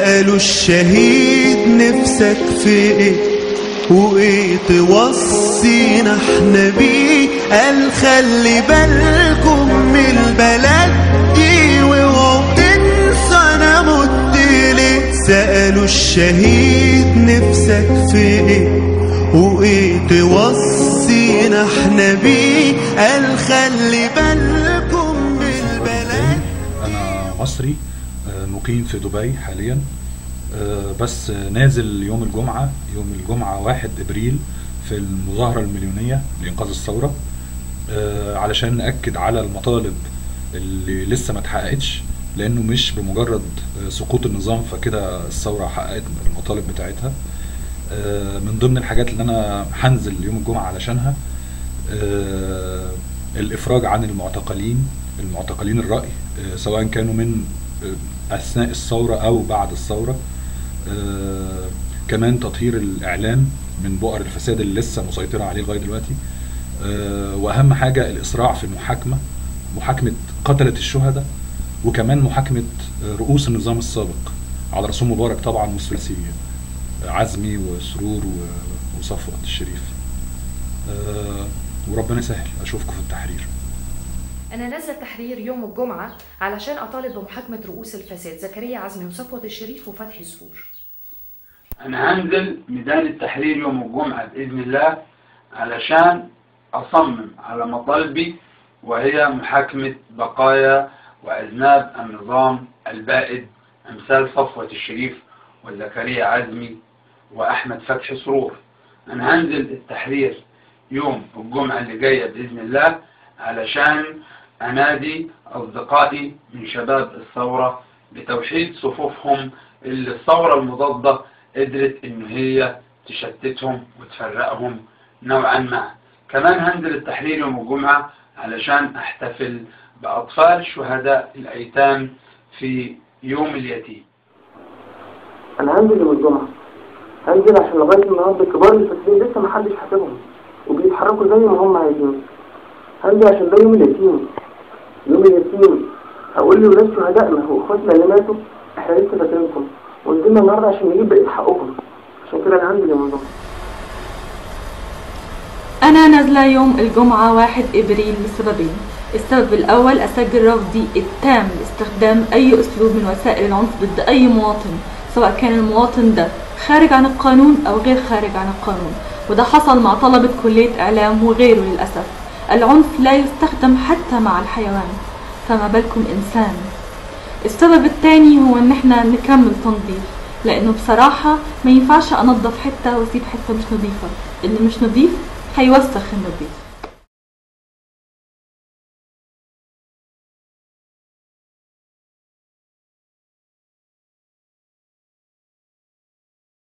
سألوا الشهيد نفسك في ايه وايه توصينا احنا بيه، قال خلي بالكم من البلد دي واوعوا تنسوا انا مت ليه. سألوا الشهيد نفسك في ايه وايه توصينا احنا بيه، قال خلي بالكم من البلد. انا مصري مقيم في دبي حاليا، بس نازل يوم الجمعة 1 ابريل في المظاهرة المليونية لإنقاذ الثورة، علشان نأكد على المطالب اللي لسه ما اتحققتش، لأنه مش بمجرد سقوط النظام فكده الثورة حققت المطالب بتاعتها. من ضمن الحاجات اللي أنا هنزل يوم الجمعة علشانها الإفراج عن المعتقلين الرأي، سواء كانوا من أثناء الثورة أو بعد الثورة. كمان تطهير الإعلام من بؤر الفساد اللي لسه مسيطرة عليه لغاية دلوقتي. وأهم حاجة الإسراع في محاكمة قتلة الشهداء، وكمان محاكمة رؤوس النظام السابق على رأسهم مبارك طبعا والثلاثي عزمي وسرور وصفوت الشريف. وربنا يسهل أشوفكم في التحرير. أنا نازلة التحرير يوم الجمعة علشان أطالب بمحاكمة رؤوس الفساد زكريا عزمي وصفوت الشريف وفتحي سرور. أنا هنزل ميدان التحرير يوم الجمعة بإذن الله علشان أصمم على مطالبي، وهي محاكمة بقايا وأذناب النظام البائد أمثال صفوت الشريف وزكريا عزمي وأحمد فتحي سرور. أنا هنزل التحرير يوم الجمعة اللي جاية بإذن الله علشان أنادي أصدقائي من شباب الثورة بتوحيد صفوفهم اللي الثورة المضادة قدرت إن هي تشتتهم وتفرقهم نوعا ما. كمان هنزل التحرير يوم الجمعة علشان أحتفل بأطفال شهداء الأيتام في يوم اليتيم. أنا هنزل يوم الجمعة، هنزل عشان لغاية النهارده الكبار الفاسدين لسه محدش حاسبهم وبيتحركوا زي ما هم عايزين. هنزل عشان ده يوم اليتيم، هقول لولاد شهدائنا واخواتنا اللي ماتوا احنا لسه فاكرينكم ونزلنا النهارده عشان نجيب بقية حقكم. عشان كده انا هنزل يوم الجمعة. أنا نازلة يوم الجمعة 1 إبريل لسببين. السبب الأول أسجل رفضي التام لاستخدام أي أسلوب من وسائل العنف ضد أي مواطن، سواء كان المواطن ده خارج عن القانون أو غير خارج عن القانون، وده حصل مع طلبة كلية إعلام وغيره. للأسف العنف لا يستخدم حتى مع الحيوان، فما بالكم إنسان. السبب الثاني هو إن احنا نكمل تنظيف، لأنه بصراحة ما ينفعش أنظف حتة وأسيب حتة مش نظيفة. اللي مش نظيف هيوسخ النظيف.